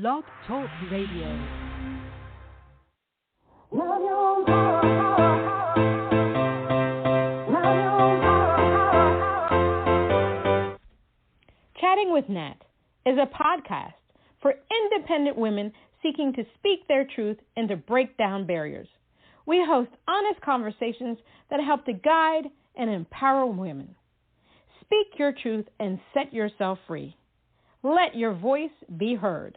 Blog Talk Radio. Chatting with Nat is a podcast for independent women seeking to speak their truth and to break down barriers. We host honest conversations that help to guide and empower women. Speak your truth and set yourself free. Let your voice be heard.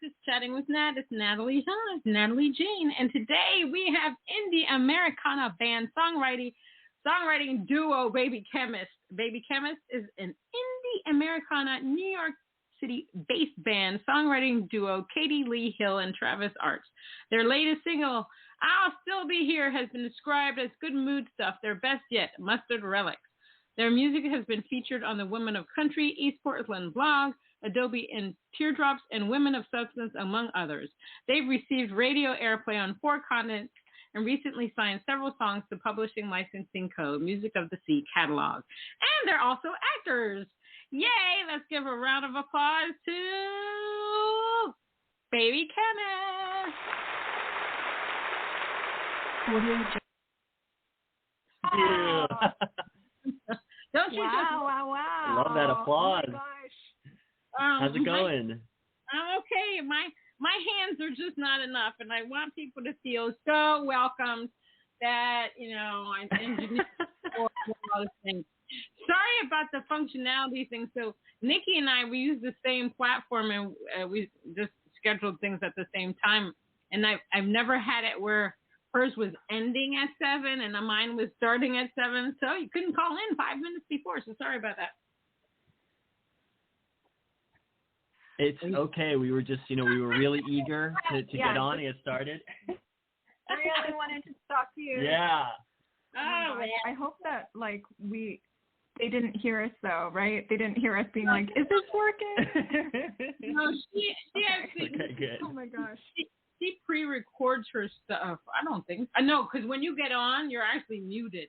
It's Chatting with Nat. It's Natalie Jean. It's Natalie Jean. And today we have indie Americana band songwriting duo Baby Chemist. Baby Chemist is an indie Americana New York City-based band songwriting duo Katie Lee Hill and Travis Artz. Their latest single, I'll Still Be Here, has been described as good mood stuff. Their best yet, Mustard Relics. Their music has been featured on the Women of Country, East Portland blog, Adobe Teardrops, and Women of Substance, among others. They've received radio airplay on 4 continents and recently signed several songs to Publishing Licensing Co., Music of the Sea catalog. And they're also actors. Yay! Let's give a round of applause to Baby Chemist. Yeah. Don't you Wow. Love that applause. Oh my gosh. How's it going? I'm okay. My hands are just not enough, and I want people to feel so welcomed that, I'm engineering for all those things. Sorry about the functionality thing. So Nikki and I, we use the same platform, and we just scheduled things at the same time. And I've never had it where hers was ending at 7 and mine was starting at 7. So you couldn't call in 5 minutes before. So sorry about that. It's okay. We were just, we were really eager to get on and get started. I really wanted to talk to you. Yeah. Oh, I hope that, they didn't hear us, though, right? They didn't hear us being like, is this working? No, she actually. Okay, good. Oh, my gosh. She pre-records her stuff. I don't think. I know, because when you get on, you're actually muted,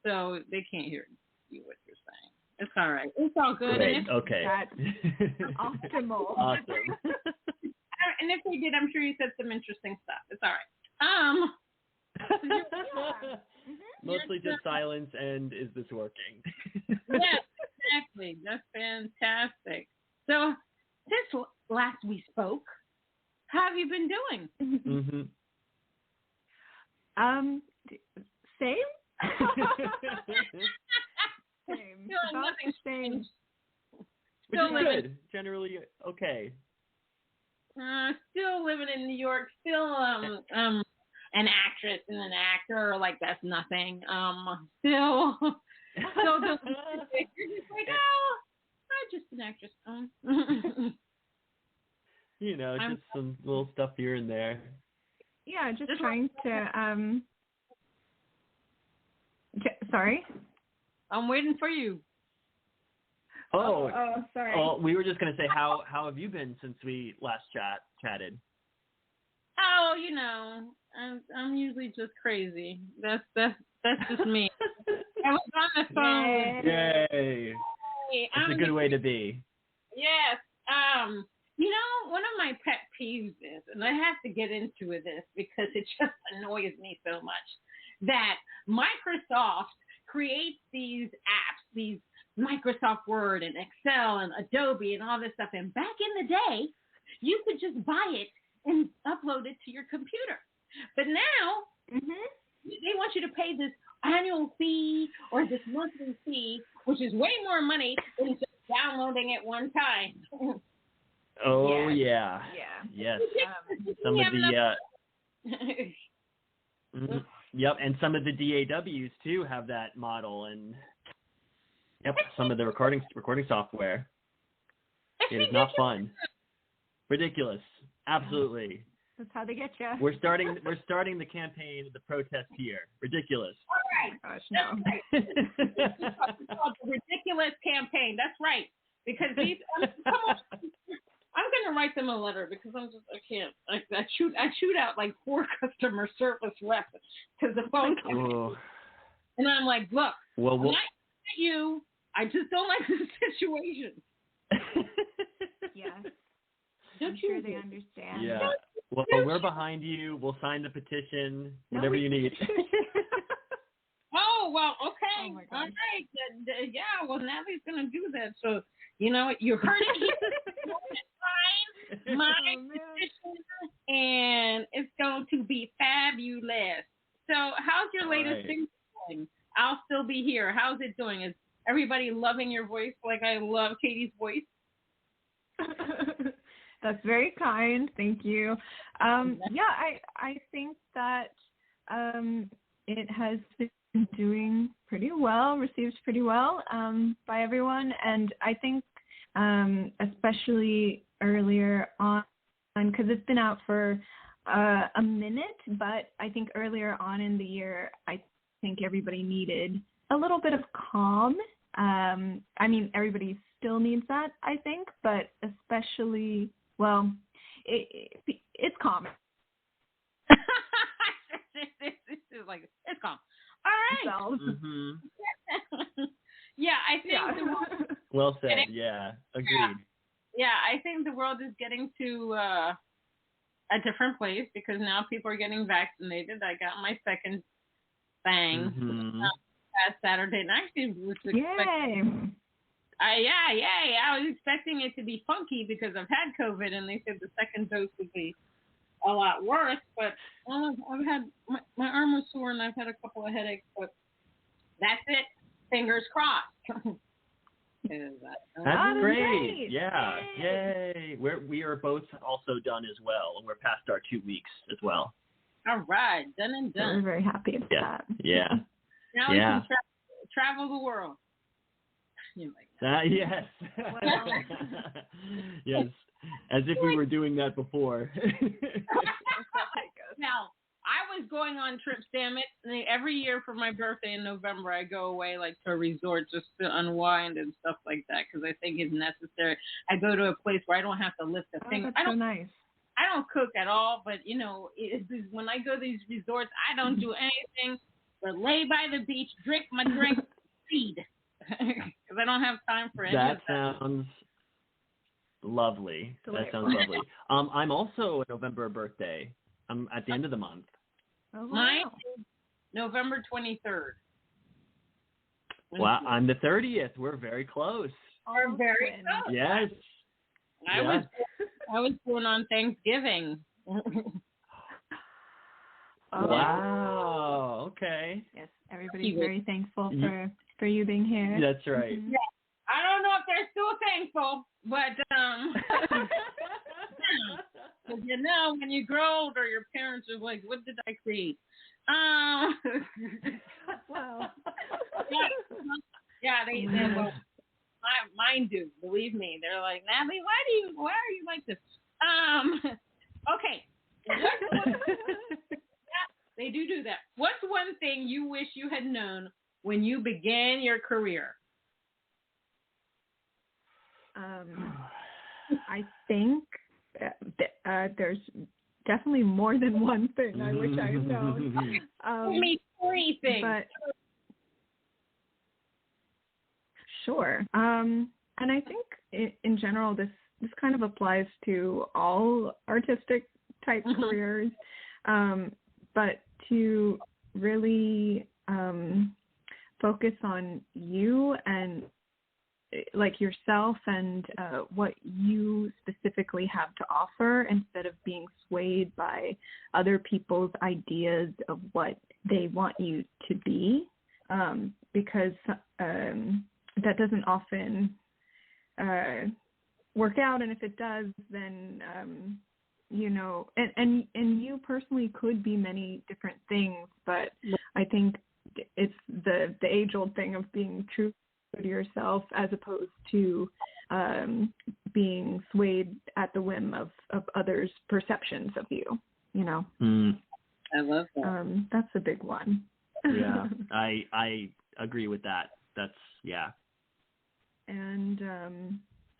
so they can't hear you what you're saying. It's all right. It's all good. Great. And Okay. Optimal. Awesome. And if they did, I'm sure you said some interesting stuff. It's all right. Mostly just silence and is this working? Yes, exactly. That's fantastic. So since last we spoke, how have you been doing? Mm-hmm. Same. Same. About the same. Which is good. Generally okay. Still living in New York. Still an actress and an actor. Like that's nothing. Still just like I'm just an actress. Just some little stuff here and there. Yeah, just trying to. Sorry. I'm waiting for you. Oh, sorry. Oh, we were just gonna say how have you been since we last chatted? Oh, I'm usually just crazy. That's just me. I was on the phone. Yay! It's a good way to be. Yes. One of my pet peeves is, and I have to get into this because it just annoys me so much, that Microsoft creates these apps, these Microsoft Word and Excel and Adobe and all this stuff. And back in the day, you could just buy it and upload it to your computer. But now, they want you to pay this annual fee or this monthly fee, which is way more money than just downloading it one time. Oh, yeah. Yes. Some of the... Yep, and some of the DAWs, too, have that model. And, some of the recording software. It is not fun. Ridiculous. Absolutely. That's how they get you. We're starting the campaign, the protest here. Ridiculous. All right. Gosh, no. It's called the ridiculous campaign. That's right. Because these, come on. I'm gonna write them a letter because I can't. I shoot out like 4 customer service reps because the phone comes. And I'm like, look, I'm not at you. I just don't like the situation. Yes. Don't sure they understand. Yeah. Well, we're behind you. We'll sign the petition, whatever you need. Oh, well, okay. Oh my All gosh. right. Yeah, well, Natalie's going to do that. So, you know, you heard it here. Sign my petition, and it's going to be fabulous. So, how's your latest thing going? I'll still be here. How's it doing? Is everybody loving your voice like I love Katie's voice? That's very kind. Thank you. Yeah, I think that it has been doing pretty well, received pretty well by everyone. And I think especially earlier on, because it's been out for a minute, but I think earlier on in the year, I think everybody needed a little bit of calm. I mean, everybody still needs that, I think, but especially, well, it's calm. It's calm. All right. Mm-hmm. Yeah, I think well said. Yeah, agreed. Yeah, I think the world is getting to a different place because now people are getting vaccinated. I got my second thing last Saturday, and actually was expecting. Yay! I was expecting it to be funky because I've had COVID, and they said the second dose would be a lot worse. But I've had my arm was sore, and I've had a couple of headaches. But that's it. Fingers crossed. That's great. Yeah. Yay. We are both also done as well, and we're past our 2 weeks as well. All right, done and done. We're very happy about that. Yeah. Now we can travel the world. Yes. Yes. As if we were doing that before. Now, I was going on trips, damn it. And every year for my birthday in November, I go away like to a resort just to unwind and stuff like that because I think it's necessary. I go to a place where I don't have to lift a finger. That's so nice. I don't cook at all, but, you know, when I go to these resorts, I don't do anything but lay by the beach, drink my drink, feed. Because I don't have time for any of that. That sounds lovely. That sounds lovely. I'm also a November birthday. I'm at the end of the month. Oh, wow. Mine is November 23rd. Wow, I'm the 30th. We're very close. We're very close. Yes. I was born on Thanksgiving. Wow. Okay. Yes, everybody's very thankful for you being here. That's right. Yeah. I don't know if they're still thankful, but you know, when you grow older, your parents are like, "What did I create?" Wow. Yeah, they will. Mine do. Believe me, they're like, Natalie, why are you like this? Okay. They do that. What's one thing you wish you had known when you began your career? I think there's definitely more than one thing I wish I had known. Give me 3 things. But sure. And I think in general, this kind of applies to all artistic type careers. But to really focus on you and like yourself and what you specifically have to offer instead of being swayed by other people's ideas of what they want you to be, because that doesn't often work out. And if it does, then you know, and you personally could be many different things, but I think it's the age-old thing of being true to yourself as opposed to being swayed at the whim of others' perceptions of you, you know. I love that. That's a big one. Yeah, I agree with that. That's, yeah. And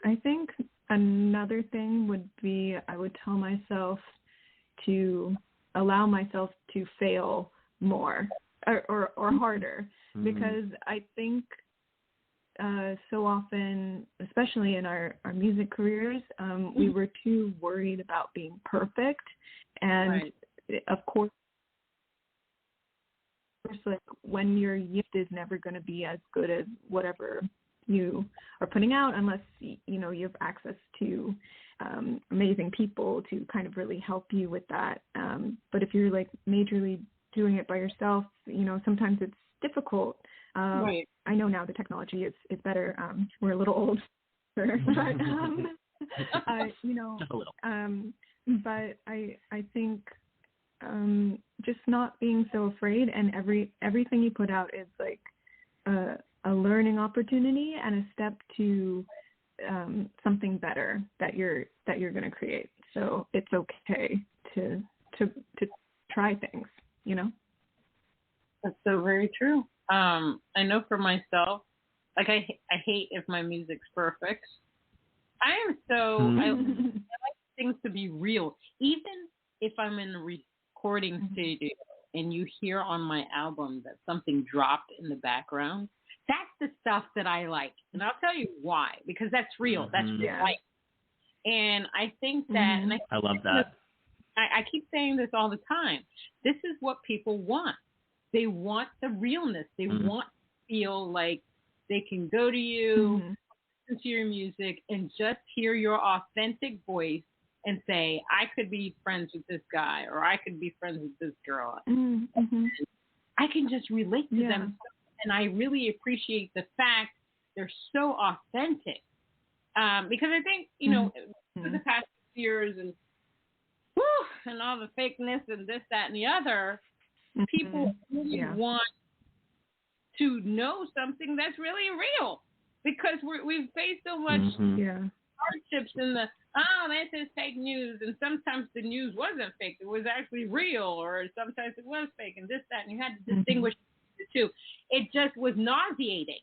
I think another thing would be, I would tell myself to allow myself to fail more or harder, because I think so often, especially in our music careers, we were too worried about being perfect. And of course, like when your gift is never going to be as good as whatever you are putting out, unless you know you have access to amazing people to kind of really help you with that. But if you're like majorly doing it by yourself, you know, sometimes it's difficult. I know now the technology is better. We're a little old, but you know, just a little. But I think just not being so afraid, and everything you put out is like a learning opportunity and a step to something better that you're going to create. So it's okay to try things, you know. That's so very true. I know for myself, like I hate if my music's perfect. I am so I like things to be real. Even if I'm in a recording studio and you hear on my album that something dropped in the background, that's the stuff that I like. And I'll tell you why, because that's real. That's real life. And I think that, and I love that. I keep saying this all the time. This is what people want. They want the realness. They want to feel like they can go to you, listen to your music, and just hear your authentic voice and say, I could be friends with this guy, or I could be friends with this girl. I can just relate to them. And I really appreciate the fact they're so authentic. Because I think, you know, for the past years and all the fakeness and this, that, and the other, people really want to know something that's really real, because we've faced so much hardships in the, this is fake news, and sometimes the news wasn't fake, it was actually real, or sometimes it was fake, and this, that, and you had to distinguish the two. It just was nauseating.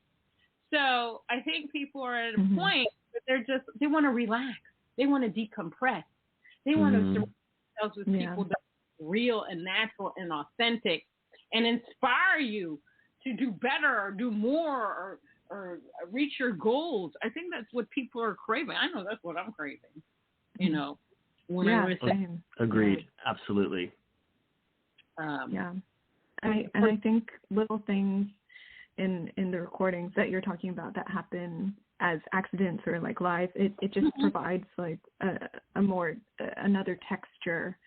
So I think people are at a point that they want to relax, they want to decompress, they want to surround themselves with people that are real and natural and authentic, and inspire you to do better or do more or reach your goals. I think that's what people are craving. I know that's what I'm craving. You know, when I was same. Agreed. Absolutely. I think little things in the recordings that you're talking about that happen as accidents or like live, it just provides like a more another texture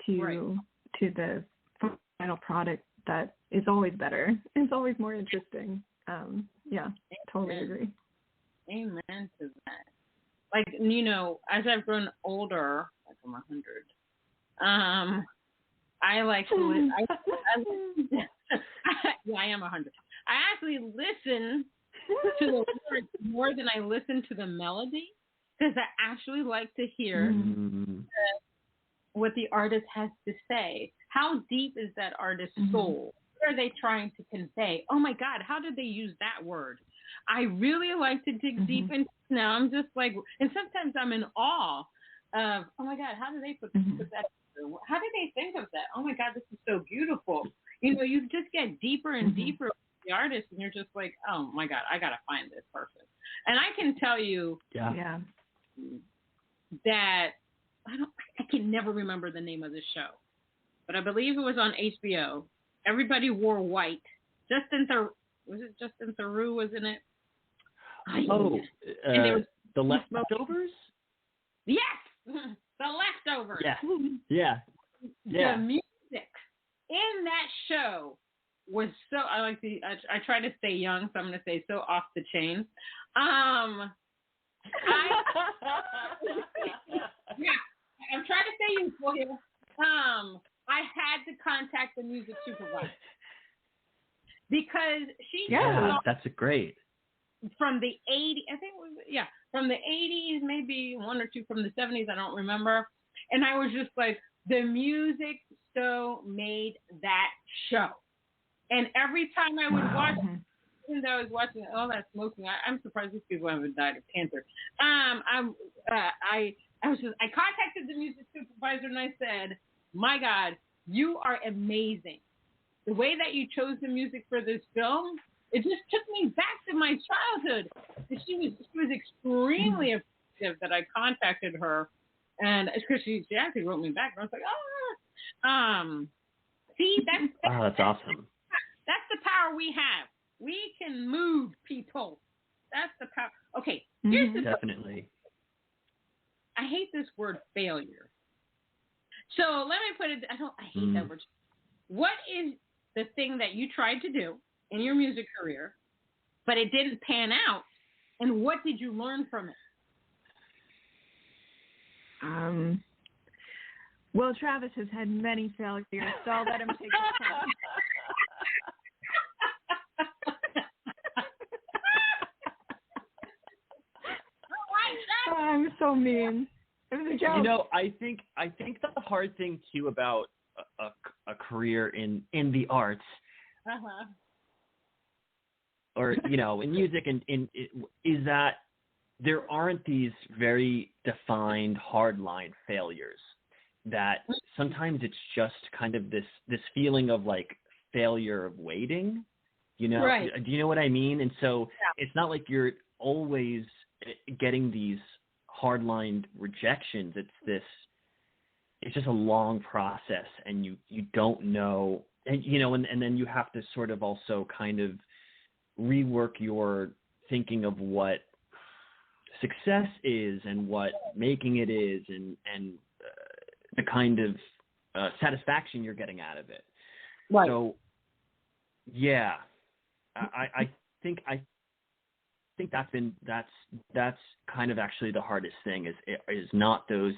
to the final product that is always better. It's always more interesting. Totally agree. Amen to that. Like, you know, as I've grown older, like I'm 100, I like to I am 100. I actually listen to the words more than I listen to the melody, because I actually like to hear what the artist has to say. How deep is that artist's soul? What are they trying to convey? Oh my God, how did they use that word? I really like to dig deep into it now. I'm just like, and sometimes I'm in awe of, oh my God, how did they put that together? How did they think of that? Oh my God, this is so beautiful. You know, you just get deeper and deeper with the artist, and you're just like, oh my God, I got to find this person. And I can tell you that I can never remember the name of the show, but I believe it was on HBO. Everybody wore white. Was it Justin Theroux was in it? The Leftovers? Yes, The Leftovers. Yeah. The music in that show was so, I try to stay young, so I'm going to say so off the chain. I'm trying to stay youthful here. I had to contact the music supervisor because she that's great. From the 80s, I think it was, from the 80s, maybe one or two from the 70s, I don't remember. And I was just like, the music so made that show. And every time I would watch, even though I was watching all that smoking, I'm surprised these people haven't died of cancer. I contacted the music supervisor and I said, my God, you are amazing. The way that you chose the music for this film, it just took me back to my childhood. And she was extremely appreciative that I contacted her, and because she actually wrote me back. And I was like, see, that's awesome. That's the power we have. We can move people. That's the power. Okay, here's the definitely. I hate this word failure. So let me put it. I hate that word. What is the thing that you tried to do in your music career, but it didn't pan out, and what did you learn from it? Well, Travis has had many failures, so I'll let him take the time. I'm so mean. It was a joke. You know, I think the hard thing too about a career in the arts, or in music is that there aren't these very defined hard line failures. That sometimes it's just kind of this feeling of like failure of waiting. Right. Do you know what I mean? And so it's not like you're always getting these hardline rejections. It's just a long process, and you don't know, and and then you have to sort of also kind of rework your thinking of what success is and what making it is, and the kind of satisfaction you're getting out of it. Right. So yeah, I think that's kind of actually the hardest thing is not those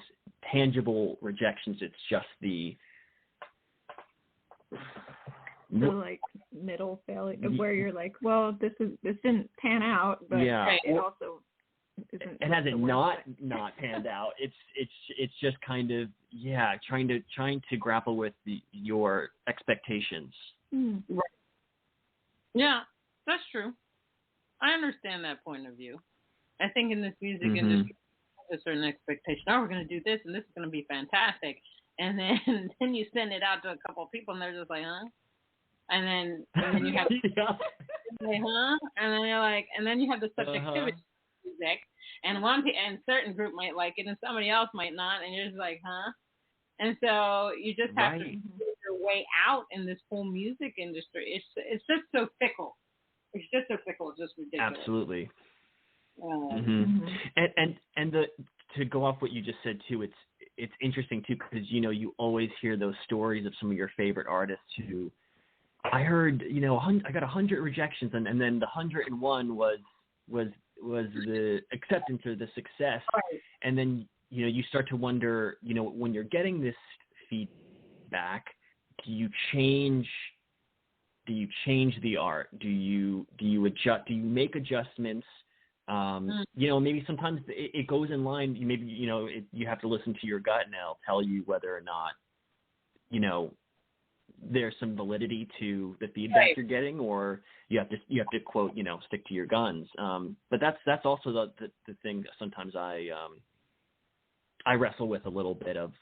tangible rejections. It's just the like middle failure where you're like, well, this didn't pan out, but it also isn't. And has it not panned out? It's just kind of trying to grapple with your expectations. Right. Yeah, that's true. I understand that point of view. I think in this music industry, there's a certain expectation. Oh, we're going to do this, and this is going to be fantastic. And then you send it out to a couple of people, and they're just like, huh? And then you have like, huh? And then you're like, and then you have the subjectivity of music, and certain group might like it, and somebody else might not, and you're just like, huh? And so you just have to figure your way out in this whole music industry. It's just so fickle. It's just so fickle. It's just ridiculous. Absolutely. And to go off what you just said too, it's interesting too, because you always hear those stories of some of your favorite artists who I heard I got 100 rejections, and then the 101 was the acceptance or the success. Right. And then you start to wonder, when you're getting this feedback, do you change the art? Do you adjust? Do you make adjustments? Maybe sometimes it goes in line. Maybe you have to listen to your gut, and it'll tell you whether or not there's some validity to the feedback you're getting, or you have to quote stick to your guns. But that's also the thing. Sometimes I wrestle with a little bit of,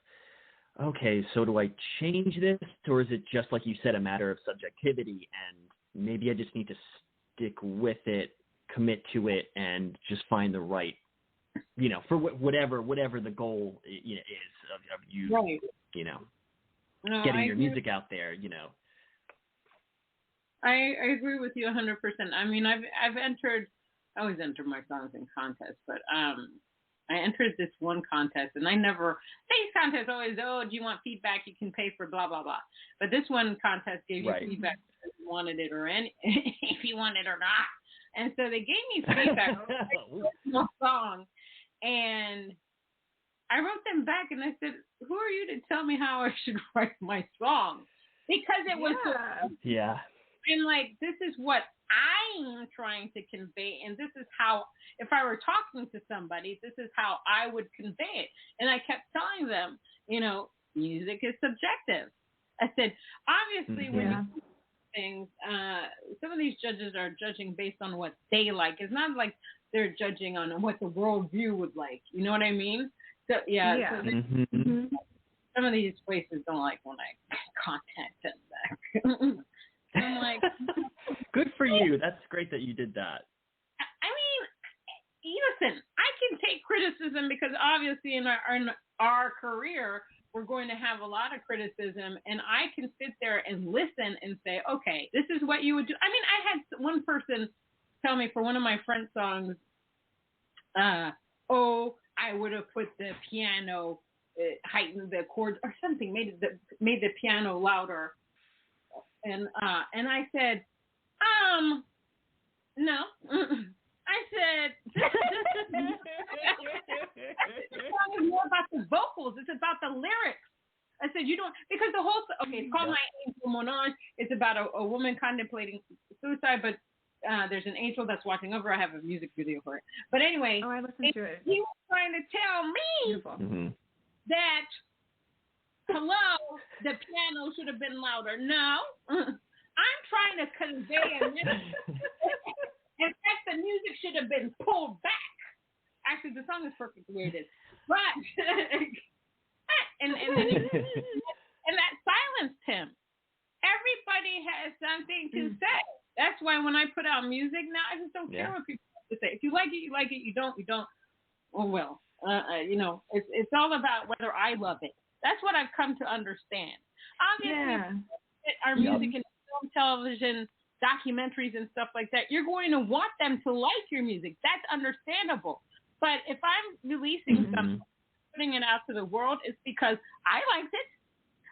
okay, so do I change this, or is it just like you said, a matter of subjectivity, and maybe I just need to stick with it, commit to it, and just find the right, for whatever the goal is of you, right. Getting your music out there, I agree with you 100%. I mean, I always enter my songs in contests, but I entered this one contest, and these contests always, do you want feedback? You can pay for blah, blah, blah. But this one contest gave you feedback if you wanted it if you wanted it or not. And so they gave me feedback on my song, and I wrote them back, and I said, who are you to tell me how I should write my song? Because it was and like, this is what I'm trying to convey, and this is how, if I were talking to somebody, this is how I would convey it. And I kept telling them, music is subjective. I said, obviously, when you do things, some of these judges are judging based on what they like. It's not like they're judging on what the world view would like. You know what I mean? So yeah. So some of these places don't like when I contact them back. I'm like, good for you. That's great that you did that. I mean, listen, I can take criticism because obviously in our career, we're going to have a lot of criticism, and I can sit there and listen and say, okay, this is what you would do. I mean, I had one person tell me for one of my friend's songs, I would have put the piano, heightened the chords or something, made the piano louder. And I said, no. I said, this song is more about the vocals. It's about the lyrics. I said, you don't, because the whole, it's called My Angel Monage. It's about a woman contemplating suicide, but there's an angel that's watching over. I have a music video for it. But anyway, I listened to it. He was trying to tell me that, hello, the piano should have been louder. No, I'm trying to convey a message. In fact, the music should have been pulled back. Actually, the song is perfect the way it is. But, and that silenced him. Everybody has something to say. That's why when I put out music now, I just don't care what people have to say. If you like it, you like it. You don't, you don't. Oh, well, it's all about whether I love it. That's what I've come to understand. Obviously, our music in film, television, documentaries and stuff like that, you're going to want them to like your music. That's understandable. But if I'm releasing something, putting it out to the world, it's because I liked it.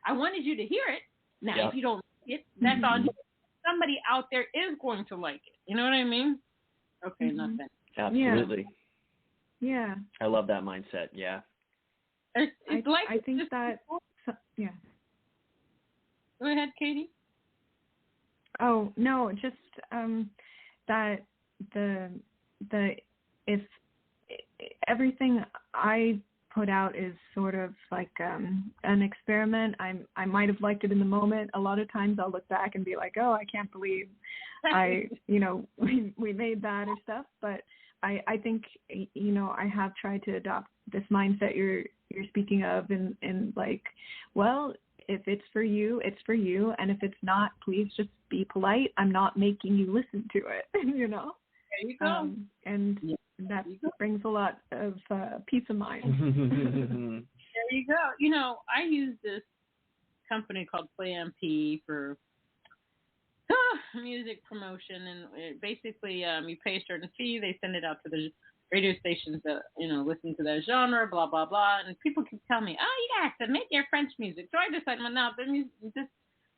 I wanted you to hear it. Now, if you don't like it, that's on you. Somebody out there is going to like it. You know what I mean? Okay, nothing. Absolutely. Yeah. I love that mindset. Yeah. It's like I think that. Yeah. Go ahead, Katie. Oh no, just that if everything I put out is sort of like an experiment, I might have liked it in the moment. A lot of times I'll look back and be like, oh, I can't believe we made that or stuff. But I think I have tried to adopt this mindset you're speaking of, and like, well, if it's for you, it's for you. And if it's not, please just be polite. I'm not making you listen to it, There you go. And that brings a lot of peace of mind. There you go. I use this company called PlayMP for music promotion. And basically, you pay a certain fee. They send it out to the radio stations that, listen to that genre, blah, blah, blah. And people keep telling me, oh, you got to submit your French music. So I decided, well, no, this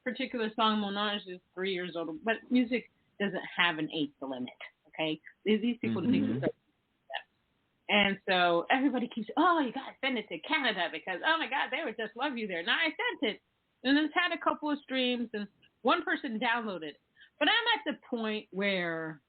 particular song, Monage, is 3 years old. But music doesn't have an age limit, okay? These people need to start. And so everybody keeps, oh, you got to send it to Canada because, oh, my God, they would just love you there. Now I sent it, and it's had a couple of streams, and one person downloaded it. But I'm at the point where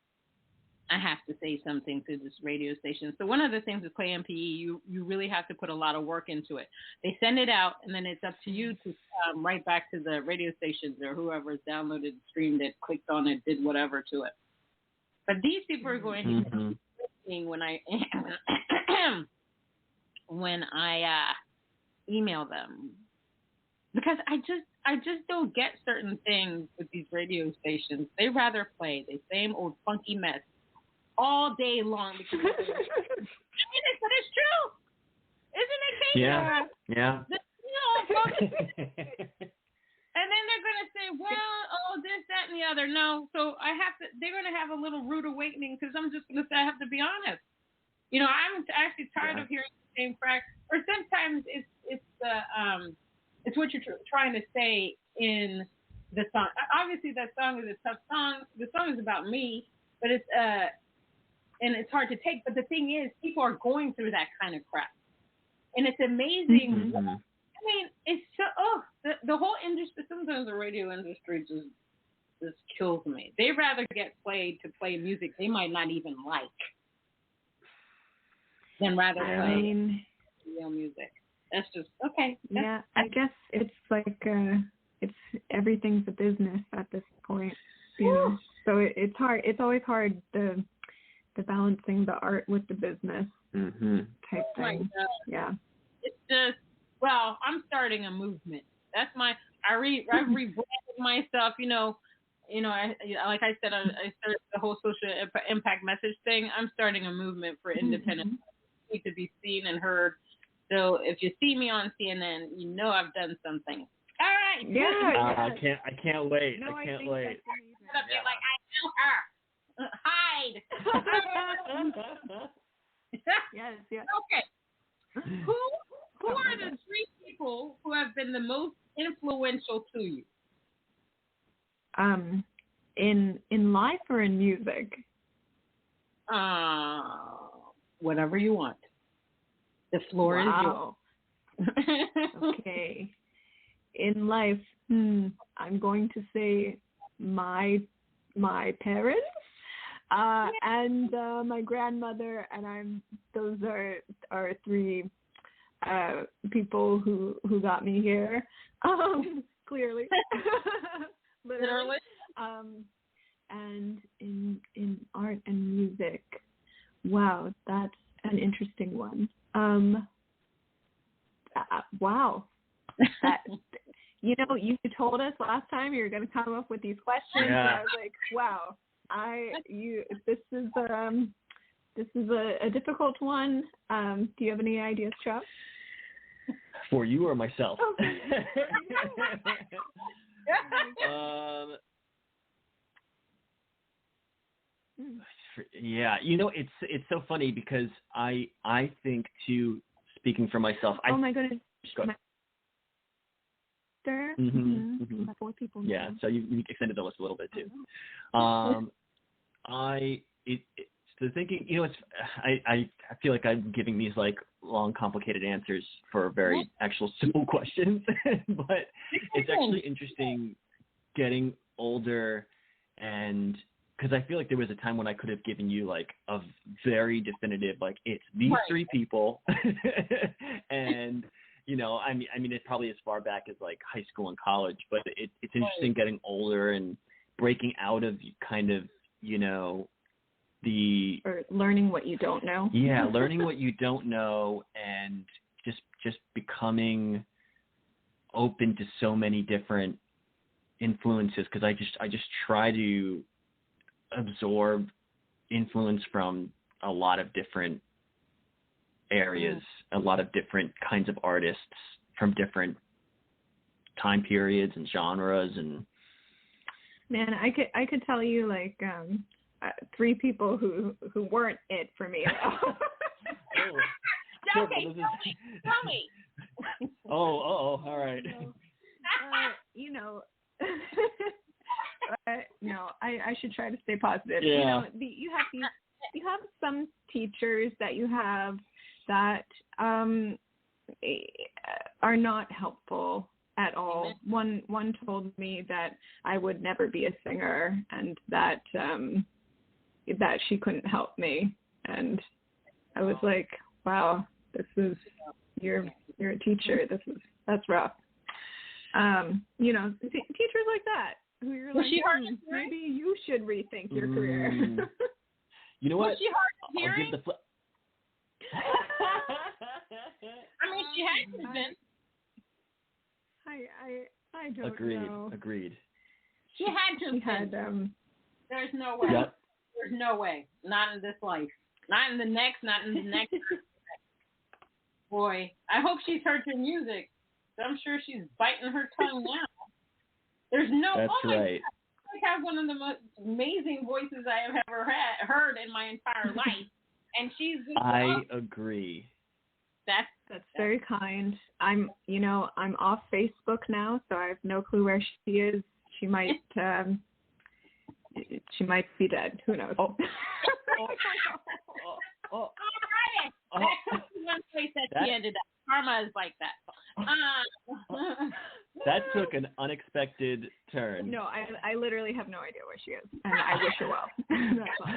I have to say something to this radio station. So one of the things with PlayMP, you really have to put a lot of work into it. They send it out, and then it's up to you to write back to the radio stations or whoever's downloaded, streamed it, clicked on it, did whatever to it. But these people are going to be listening when I email them, because I just don't get certain things with these radio stations. They rather play the same old funky mess all day long. Because but it's true, isn't it, Katie? Yeah. And then they're going to say, well, this, that, and the other. No, so they're going to have a little rude awakening, because I'm just going to say, I have to be honest. I'm actually tired of hearing the same crap. Or sometimes it's what you're trying to say in the song. Obviously, that song is a tough song. The song is about me, but it's and it's hard to take. But the thing is, people are going through that kind of crap, and it's amazing. I mean, it's so the whole industry. Sometimes the radio industry just kills me. They rather get played to play music they might not even like than rather play real music. That's just okay. Yeah, I guess it's like it's everything's a business at this point, So it's hard. It's always hard the the balancing the art with the business type thing. Yeah. It's just, well, I'm starting a movement. That's I've rebranded myself, like I said, I started the whole social impact message thing. I'm starting a movement for independent need to be seen and heard. So if you see me on CNN, you know I've done something. All right. Yeah. I can't wait. No, I can't wait. You're like, I know her. Hide. Yes. Okay. Who are the 3 people who have been the most influential to you? In life or in music? Whatever you want. The floor is yours. Okay. In life, I'm going to say my parents and my grandmother, and those are 3 people who got me here. Clearly. Literally. And in art and music, wow, that's an interesting one. Wow. That, you told us last time you were going to come up with these questions, and I was like, wow, this is a difficult one. Do you have any ideas, Chuck? For you or myself? Okay. Yeah, it's so funny because I think too, speaking for myself. Oh my goodness. Go ahead. Mm-hmm. 4 people. Yeah, so you extended the list a little bit too. So thinking, I feel like I'm giving these like long, complicated answers for very actual simple questions, but it's actually interesting getting older, and because I feel like there was a time when I could have given you like a very definitive, like it's these 3 people, and I mean, it's probably as far back as like high school and college, but it's interesting getting older and breaking out of kind of, or learning what you don't know. Yeah, learning what you don't know, and just becoming open to so many different influences, because I just try to absorb influence from a lot of different areas, a lot of different kinds of artists from different time periods and genres. And man, I could tell you like 3 people who weren't it for me. Tell me. Oh, all right. No, I should try to stay positive. Yeah. You have some teachers that you have that are not helpful at all. One told me that I would never be a singer, and that she couldn't help me, and I was like, wow, you're a teacher. That's rough. Teachers like that who you're like, maybe you should rethink your career. You know what? Was she hard of I'll hearing? give the I mean, she hasn't been. I don't know. Agreed. She had to. She had. There's no way. Yep. There's no way. Not in this life. Not in the next. Not in the next. Boy, I hope she's heard your music. I'm sure she's biting her tongue now. There's no. That's right. God, I have one of the most amazing voices I have ever heard in my entire life, and she's. I agree. That's very kind. I'm off Facebook now, so I have no clue where she is. She might be dead. Who knows? All right. That's one place that she ended up. Karma is like that. That took an unexpected turn. No, I literally have no idea where she is, and I wish her well. That's all.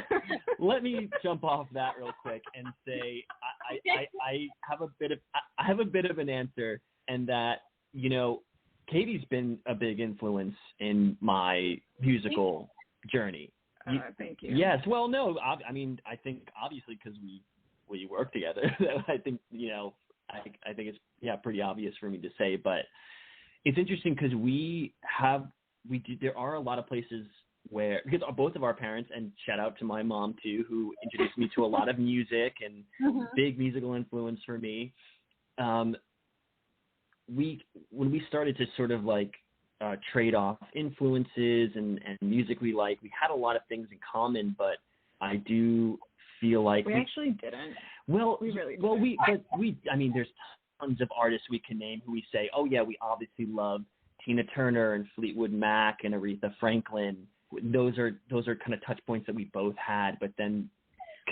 Let me jump off that real quick and say I have a bit of an answer, and that Katie's been a big influence in my musical journey. Thank you. Yes. Well, no. I mean, I think obviously because we work together. I think I think it's pretty obvious for me to say, but it's interesting because there are a lot of places where, because both of our parents, and shout out to my mom too, who introduced me to a lot of music and big musical influence for me. When we started to sort of like trade off influences and music we like, we had a lot of things in common, but I do feel like we actually didn't. Well, we really didn't. Well, I mean, there's tons of artists we can name who we say, oh yeah, we obviously love Tina Turner and Fleetwood Mac and Aretha Franklin. Those are kind of touch points that we both had, but then,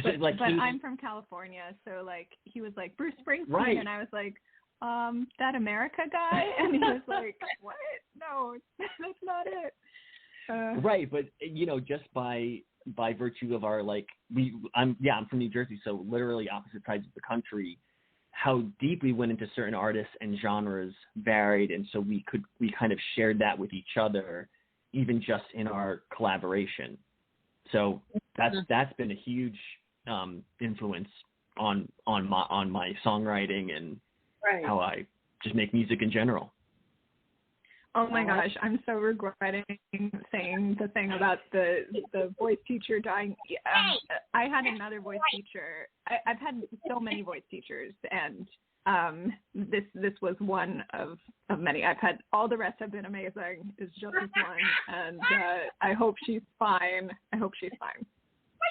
but I'm from California, so like he was like Bruce Springsteen, right. And I was like, that America guy, and he was like, what? No, that's not it. Right, but just by virtue of our I'm from New Jersey, so literally opposite sides of the country. How deep we went into certain artists and genres varied, and so we kind of shared that with each other, even just in our collaboration. So that's been a huge influence on my songwriting and how I just make music in general. Oh my gosh, I'm so regretting saying the thing about the voice teacher dying. I had another voice teacher. I've had so many voice teachers, and this was one of many. I've had, all the rest have been amazing. It's just this one, and I hope she's fine. Well,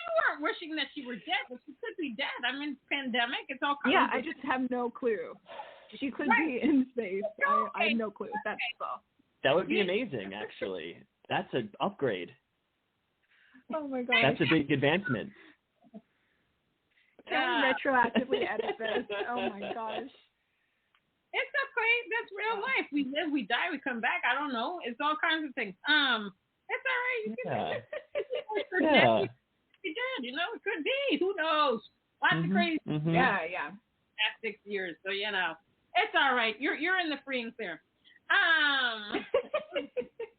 you weren't wishing that she were dead, but she could be dead. I mean, pandemic, it's all kinds I just have no clue. She could be in space. I have no clue. That's all. That would be amazing, actually. That's an upgrade. Oh my gosh. That's a big advancement. Can we retroactively edit this? Oh my gosh. It's okay. That's real life. We live, we die, we come back. I don't know. It's all kinds of things. It's all right. You can be dead. It could be. Who knows? Lots of crazy. Mm-hmm. Yeah. Past 6 years, so it's all right. You're in the free and clear.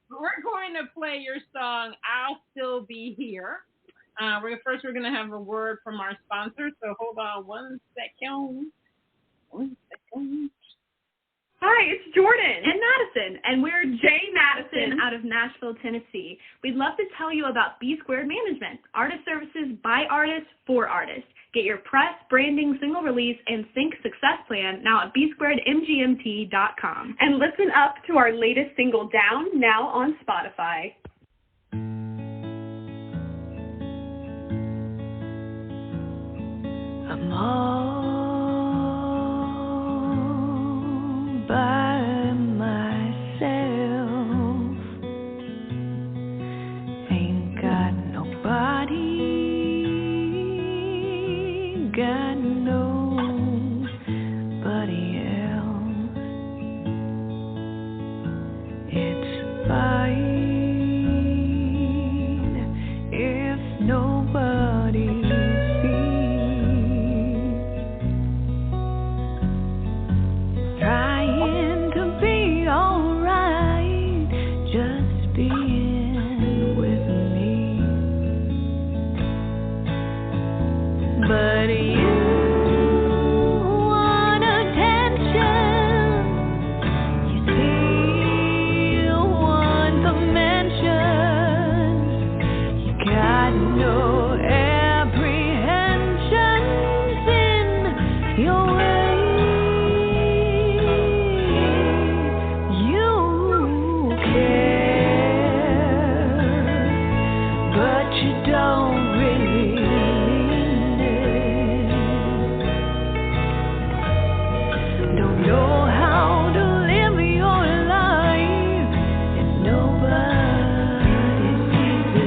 We're going to play your song, I'll Still Be Here. We're going to have a word from our sponsor, so hold on 1 second. Hi, it's Jordan and Madison, and we're Jay Madison out of Nashville, Tennessee. We'd love to tell you about B Squared Management, artist services by artists for artists. Get your press, branding, single release, and sync success plan now at bsquaredmgmt.com. And listen up to our latest single, Down, now on Spotify. I'm all by myself, ain't got nobody, got nobody else. It's fine if nobody sees. Trying to be alright, just being with me. But you want attention, you still want the mentions. You got no apprehensions in your way. You care, but you don't really mean it. Don't know how to live your life if nobody sees it.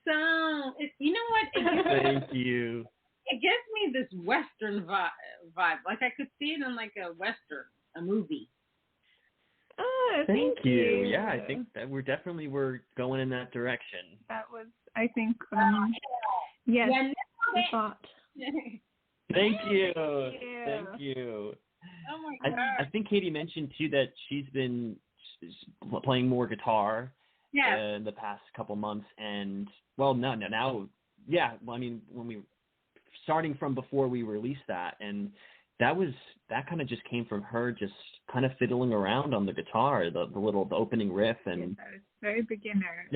that song. You know what? Thank you. It gives me this Western vibe. Like I could see it in like a Western, a movie. Oh, Thank you. Yeah, I think that we're going in that direction. That was, I think, yes, the thought. Thank you. Yeah. Thank you. Oh my God. I think Katie mentioned too that she's been playing more guitar in the past couple months, and now, yeah. Well, I mean, when we starting from before we released that, and that kind of just came from her just kind of fiddling around on the guitar, the opening riff, and yes, I was very beginner.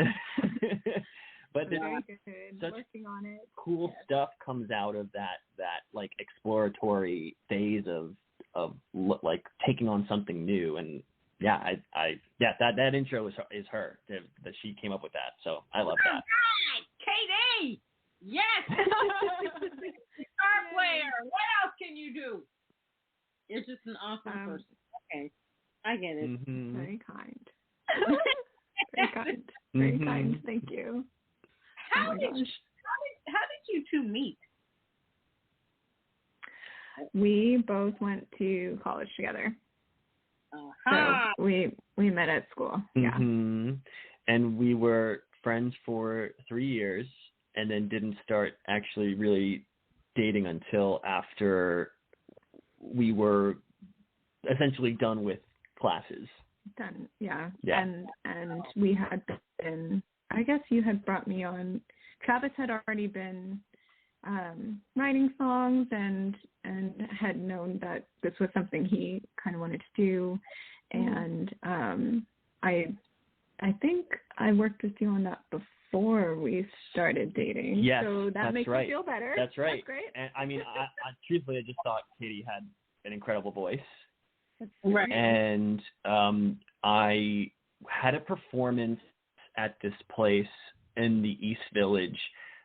But very good. Such Working on it. Cool stuff comes out of that like exploratory phase of like taking on something new, and that intro is her that she came up with that, so I love that. Katie, yes, guitar player. What else can you do? You're just an awesome person. Okay, I get it. Mm-hmm. Very kind. Very kind. Very kind. Thank you. How did you two meet? We both went to college together. So we met at school. Yeah. Mm-hmm. And we were friends for 3 years, and then didn't start actually really dating until after we were essentially done with classes. Done. Yeah. Yeah. And we had been, I guess you had brought me on. Travis had already been writing songs and had known that this was something he kind of wanted to do. And I think I worked with you on that before we started dating. Yes, so that that's makes right. me feel better. That's right. That's great. And I mean, I truthfully, I just thought Katie had an incredible voice. Right. And I had a performance at this place in the East Village.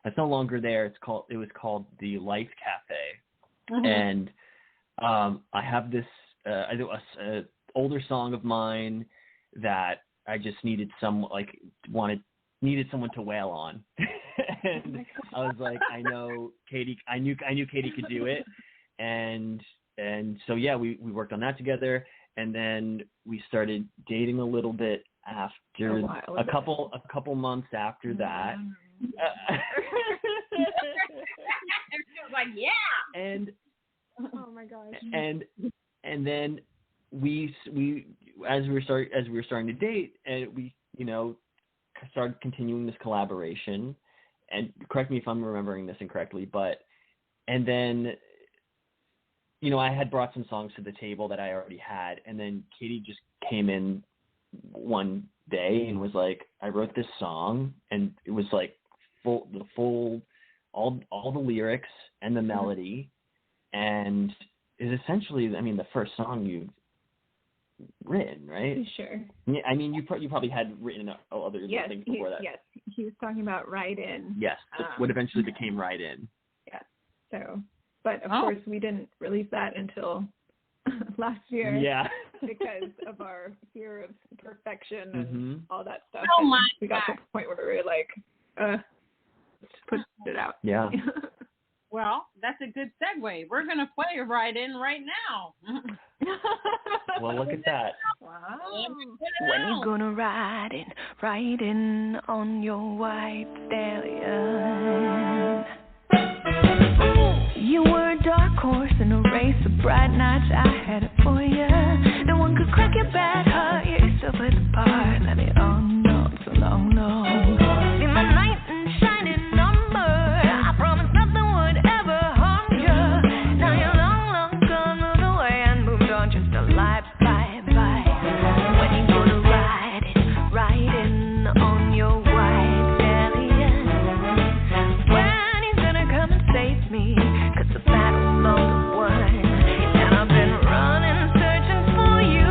It's no longer there. It was called the Life Cafe. Mm-hmm. And I have this older song of mine that I just needed someone to wail on. And I was like, I knew Katie could do it. And so yeah, we worked on that together, and then we started dating a little bit after a couple months after that. It was like, yeah. And oh my gosh. And then we as we were starting to date, and we started continuing this collaboration. And correct me if I'm remembering this incorrectly, and then I had brought some songs to the table that I already had, and then Katie just came in one day and was like, I wrote this song, and it was like all the lyrics and the melody, and is essentially, I mean, the first song you've written, right? Sure. I mean, you probably had written other things before that. Yes, he was talking about Ride In. Yes, what eventually became Ride In. Yeah. So, but of course, we didn't release that until last year. Yeah. Because of our fear of perfection and all that stuff. Oh my God. We got to the point where we were like, let's put it out. Yeah. Well, that's a good segue. We're going to play Ride In right now. Well, look at that. Wow. When you gonna ride in on your white stallion? You were a dark horse in a race of bright nights. I had it for you. No one could crack your bad heart. Yeah, you still play the part. Let me on, no, so long, no. Be my knight in shining number. I promised nothing would ever harm you. Now you're long gone, moved away and moved on just a life by. When you gonna ride in on your white stallion? When he's gonna come and save me? 'Cause the battle's long won, and I've been running, searching for you.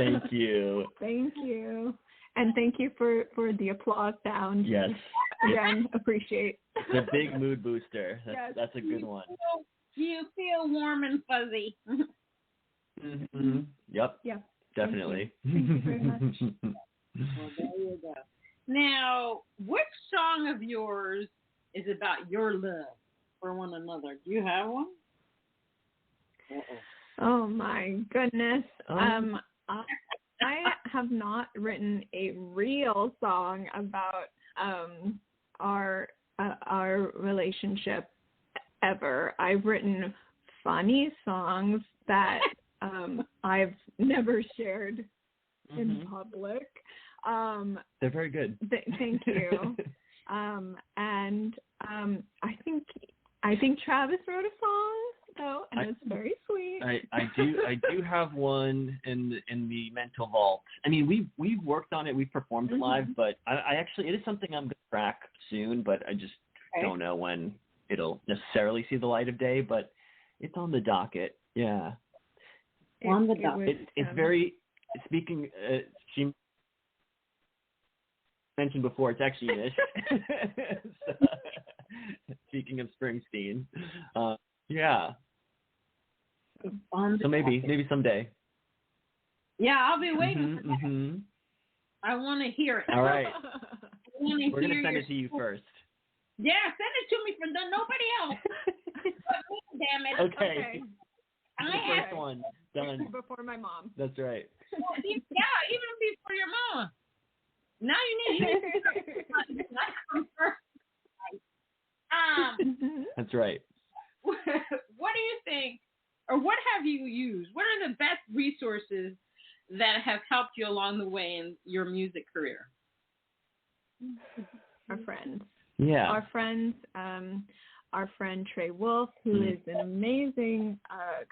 Thank you. Thank you. And thank you for the applause sound. Yes. Again, appreciate. It's a big mood booster. Yes. That's a good one. You feel warm and fuzzy. Mm-hmm. Yep. Yeah. Definitely. Thank you very much. Well, there you go. Now, which song of yours is about your love for one another? Do you have one? Oh my goodness. I have not written a real song about our relationship ever. I've written funny songs that I've never shared in public. They're very good. Thank you. And I think Travis wrote a song though, and it's very sweet. I do have one in the mental vault. I mean, we've worked on it, we've performed it live, but I actually, it is something I'm gonna track soon, but I just don't know when it'll necessarily see the light of day, but it's on the docket. Yeah. On the docket. It's very, speaking, she mentioned before, it's actually Ish. So, speaking of Springsteen. Yeah. So maybe someday. Yeah, I'll be waiting for that. I want to hear it. All right. We're going to send it to you first. Yeah, send it to me for nobody else. Damn it. Okay. The first one done. Before my mom. That's right. Well, yeah, even before your mom. Now you need to come first. That's right. What do you think, or what have you used? What are the best resources that have helped you along the way in your music career? Our friends. Yeah. Our friends. Our friend Trey Wolf, who is an amazing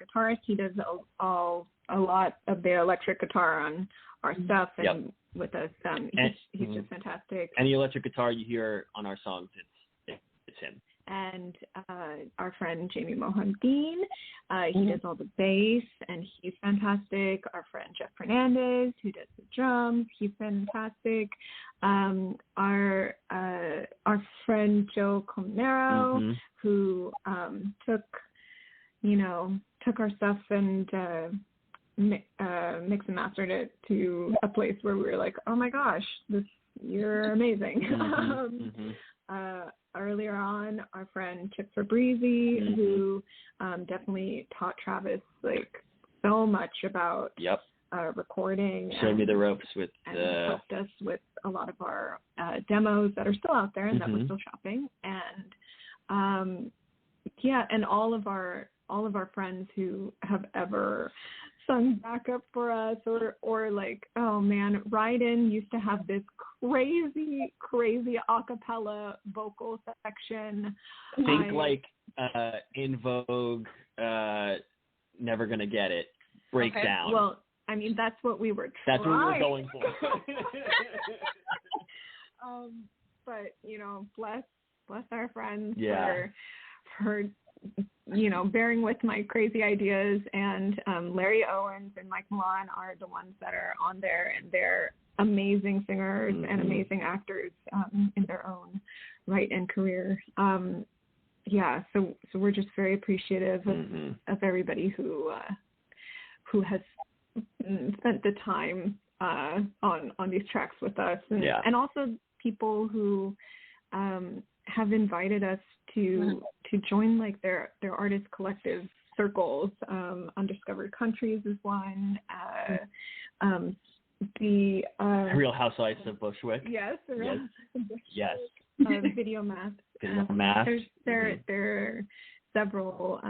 guitarist. He does a lot of the electric guitar on our stuff and with us. He's just fantastic. Any electric guitar you hear on our songs, it's him. And our friend Jamie Mohamdeen, he does all the bass, and he's fantastic. Our friend Jeff Fernandez, who does the drums, he's fantastic. Our friend Joe Comnero, who took our stuff and mix and mastered it to a place where we were like, oh my gosh, you're amazing. Earlier on, our friend Chip Fabrizi, who definitely taught Travis so much about recording. Showed me the ropes with and helped us with a lot of our demos that are still out there and that we're still shopping. And and all of our friends who have ever sung backup for us or like, oh man, Ryden used to have this crazy a cappella vocal section. Think In Vogue, Never Gonna Get It, Breakdown. Well, I mean, that's what we were trying. That's what we were going for. But, bless our friends for bearing with my crazy ideas. And Larry Owens and Mike Milan are the ones that are on there, and they're amazing singers and amazing actors in their own right and career. So we're just very appreciative of everybody who has spent the time on these tracks with us, and also people who have invited us to join their artist collective circles. Undiscovered Countries is one. The Real Housewives of Bushwick. Yes. Yes. Video Math. There are several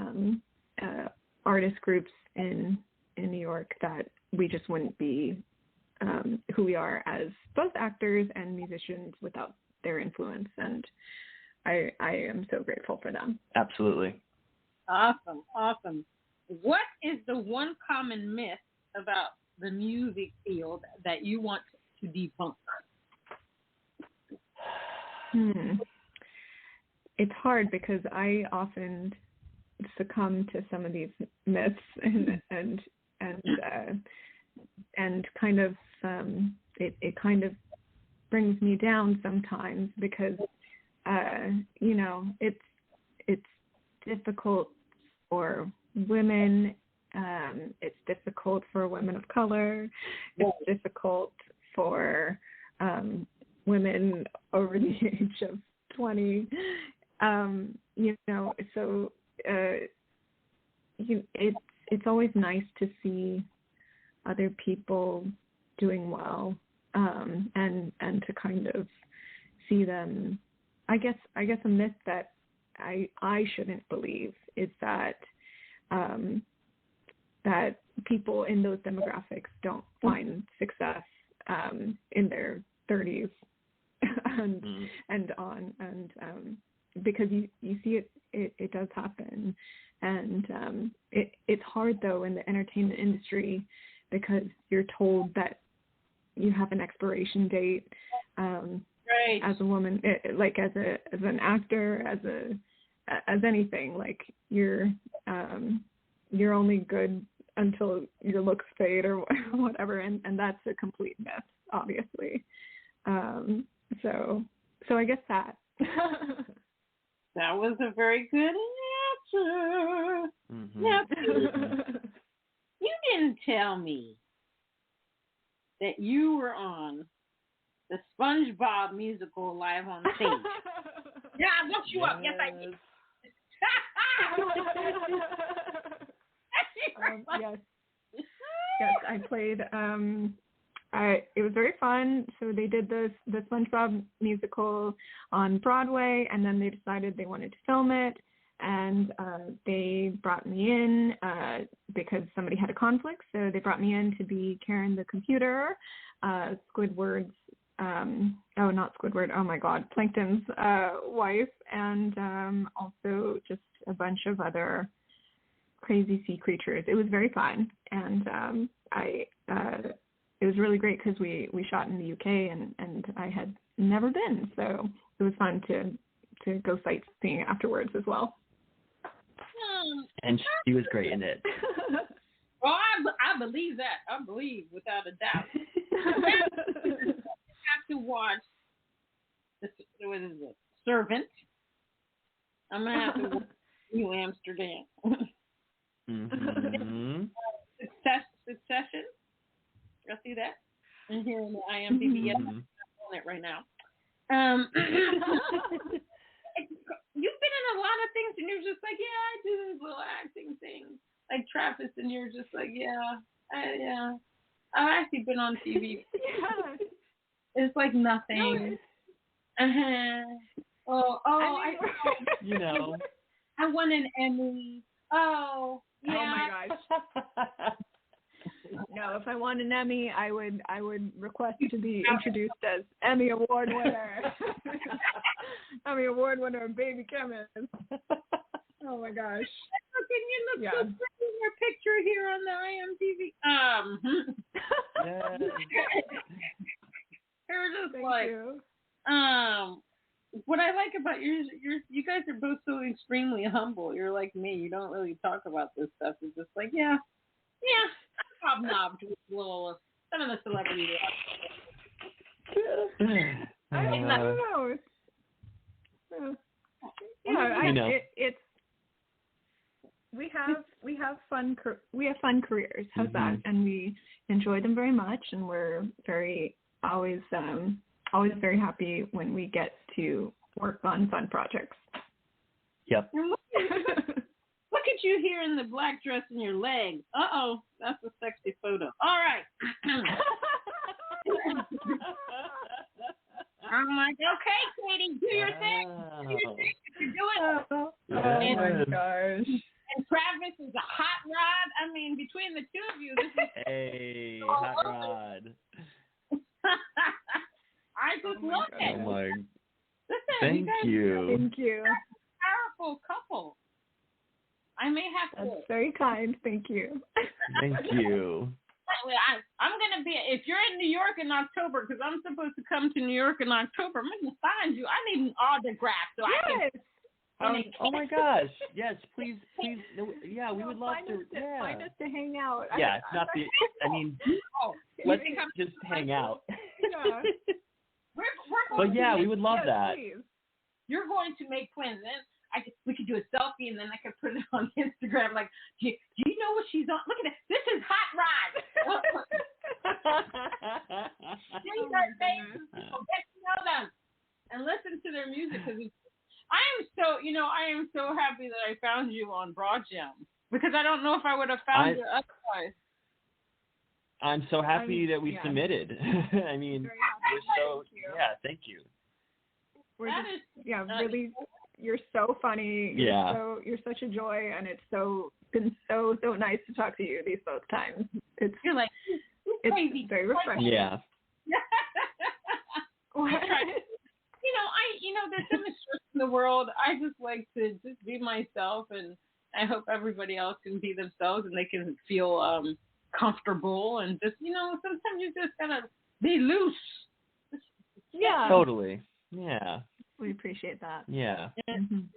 artist groups in New York that we just wouldn't be who we are as both actors and musicians without their influence, and I am so grateful for them. Absolutely. Awesome. What is the one common myth about the music field that you want to debunk? It's hard because I often succumb to some of these myths and kind of it kind of brings me down sometimes because you know, it's difficult for women. It's difficult for women of color. It's difficult for women over the age of 20. You know, so it's always nice to see other people doing well, and to kind of see them. I guess a myth that I shouldn't believe is that that people in those demographics don't find success in their 30s and on, and because you see it does happen, and it's hard though in the entertainment industry because you're told that you have an expiration date. Right. As a woman, like as an actor, as anything, like you're only good until your looks fade or whatever, and that's a complete myth, obviously. So I guess that. That was a very good answer. Mm-hmm. Now, you didn't tell me that you were on the SpongeBob musical live on stage. Yeah, I looked you up. Yes, I did. Yes, I played. It was very fun. So they did the SpongeBob musical on Broadway, and then they decided they wanted to film it, and they brought me in because somebody had a conflict. So they brought me in to be Karen the computer, Squidward's. Not Squidward. Oh my God, Plankton's wife, and also just a bunch of other crazy sea creatures. It was very fun, and it was really great because we shot in the UK, and I had never been, so it was fun to go sightseeing afterwards as well. And she was great in it. Well, I believe that. I believe without a doubt. Have to watch what is it? Servant. I'm gonna have to watch New Amsterdam. Mm-hmm. Succession. Y'all see that? I'm here on the IMDb. I'm on it right now. You've been in a lot of things, and you're just like, yeah, I do this little acting thing, like Travis, and you're just like, yeah. I've actually been on TV. Yeah. It's like nothing. You know. I won an Emmy. Oh, yeah. Oh my gosh. No, if I won an Emmy, I would request to be introduced as Emmy Award winner. Emmy Award winner, Baby Chemist. Oh my gosh. You look so pretty in your picture here on the IMDb. Yes. Thank you. What I like about you you guys are both so extremely humble. You're like me. You don't really talk about this stuff. It's just like, yeah, I'm hobnobbed with some of the celebrities. I don't know. It's we have fun careers. How's that? And we enjoy them very much, and we're always very happy when we get to work on fun projects. Yep. Look at you here in the black dress and your legs. Uh-oh, that's a sexy photo. All right. I'm like, okay, Katie, do your thing. Do your thing. You're doing it. Oh my gosh. And Travis is a hot rod. I mean, between the two of you, this is... Hey, hot rod. I just love it. Oh my. Listen, Thank you. Thank you. Powerful couple. I may have to. That's very kind. Thank you. Thank you. I'm going to be, if you're in New York in October, because I'm supposed to come to New York in October, I'm going to find you. I need an autograph so I can. Oh my gosh. Yes, please. Yeah, we would love to. Find us to hang out. Yeah, it's not the. I mean, let's just hang out. Yeah. But yeah, we would love that. Please. You're going to make plans. Then we could do a selfie, and then I could put it on Instagram. Like, do you know what she's on? Look at this. This is Hot Rod. These are things. Get to know them and listen to their music. Because I am so happy that I found you on Broad Jam, because I don't know if I would have found you otherwise. I'm so happy that we submitted. I mean, thank you. We're really, you're so funny. You're such a joy, and it's been so nice to talk to you these both times. It's crazy. Very refreshing. Yeah. There's so much stress in the world. I just like to just be myself, and I hope everybody else can be themselves and they can feel comfortable, and just sometimes you just gotta be loose. Yeah. Totally. Yeah. We appreciate that. Yeah. And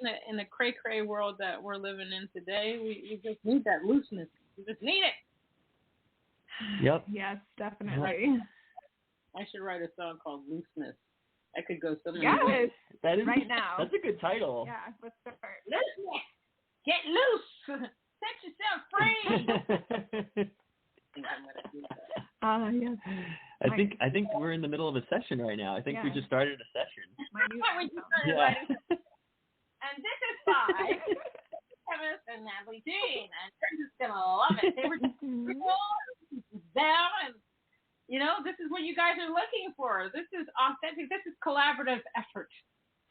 in the cray world that we're living in today, we just need that looseness. We just need it. Yep. Yes, definitely. I should write a song called Looseness. I could go so many ways. That is right now. That's a good title. Yeah, let's start. Looseness. Get loose. Set yourself free. Yes. I think we're in the middle of a session right now. I think we just started a session. And this is by Chemist and Natalie Jean, and you're just gonna love it. They were just them, and this is what you guys are looking for. This is authentic. This is collaborative effort.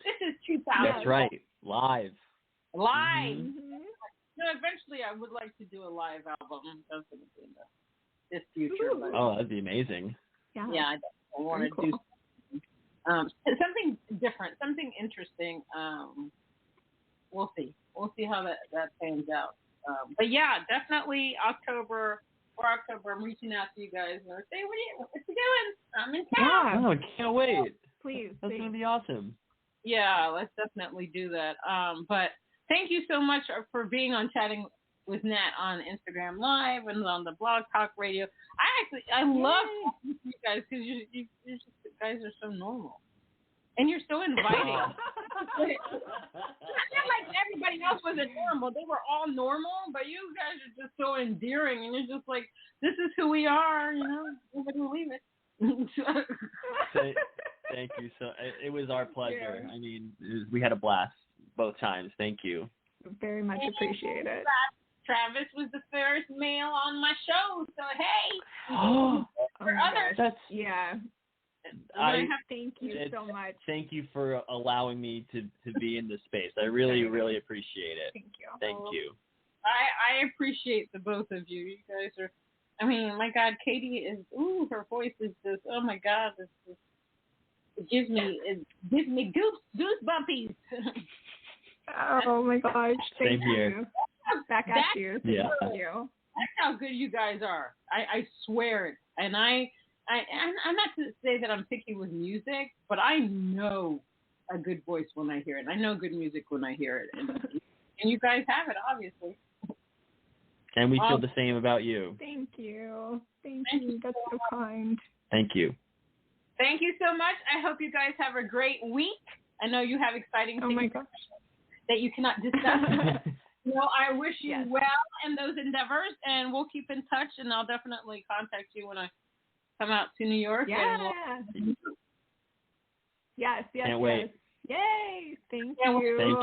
This is 2000. That's right. Live. Mm-hmm. Eventually, I would like to do a live album. That's going to be in this future. Oh, that'd be amazing. Yeah, I want to do something different, something interesting. We'll see. We'll see how that pans out. But yeah, definitely October, I'm reaching out to you guys and say, what you doing? I'm in town. Oh, I can't wait. Please. That's going to be awesome. Yeah, let's definitely do that. But thank you so much for being on Chatting with Nat on Instagram Live and on the Blog Talk Radio. I love talking to you guys, because you guys are so normal. And you're so inviting. I feel like everybody else wasn't normal. They were all normal, but you guys are just so endearing, and you're just like, this is who we are, nobody will leave it. Thank you. So it was our pleasure. Yeah. I mean, we had a blast both times. Thank you. Very much appreciate it. Travis was the first male on my show, so hey. For others. Thank you so much. Thank you for allowing me to be in this space. I really, really appreciate it. Thank you. I appreciate the both of you. You guys are, my God, Katie is, her voice is just, oh my God, it gives me goosebumpies. Oh my gosh. Thank Same here. you. Back at you. Yeah. Thank you. That's how good you guys are. I swear it. And I'm not to say that I'm picky with music, but I know a good voice when I hear it. I know good music when I hear it. And you guys have it, obviously. And we feel the same about you. Thank you. Thank you. That's so kind. Thank you. Thank you so much. I hope you guys have a great week. I know you have exciting things that you cannot discuss. I wish you well in those endeavors, and we'll keep in touch, and I'll definitely contact you when I come out to New York. Yeah. Yes. Can't wait. Yay. Thank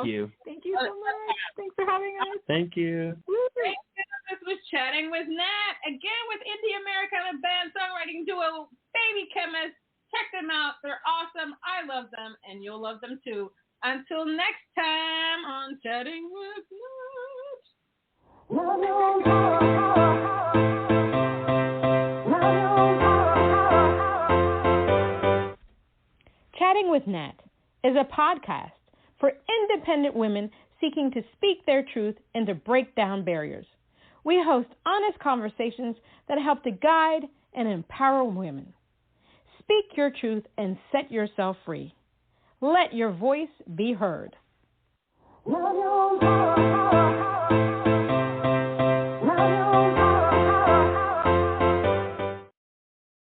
you. Thank you so much. Thanks for having us. Thank you. Thank you. This was Chatting with Nat, again with Indie Americana band songwriting duo Baby Chemist. Check them out. They're awesome. I love them, and you'll love them too. Until next time on Chatting with Nat. Chatting with Nat is a podcast for independent women seeking to speak their truth and to break down barriers. We host honest conversations that help to guide and empower women. Speak your truth and set yourself free. Let your voice be heard.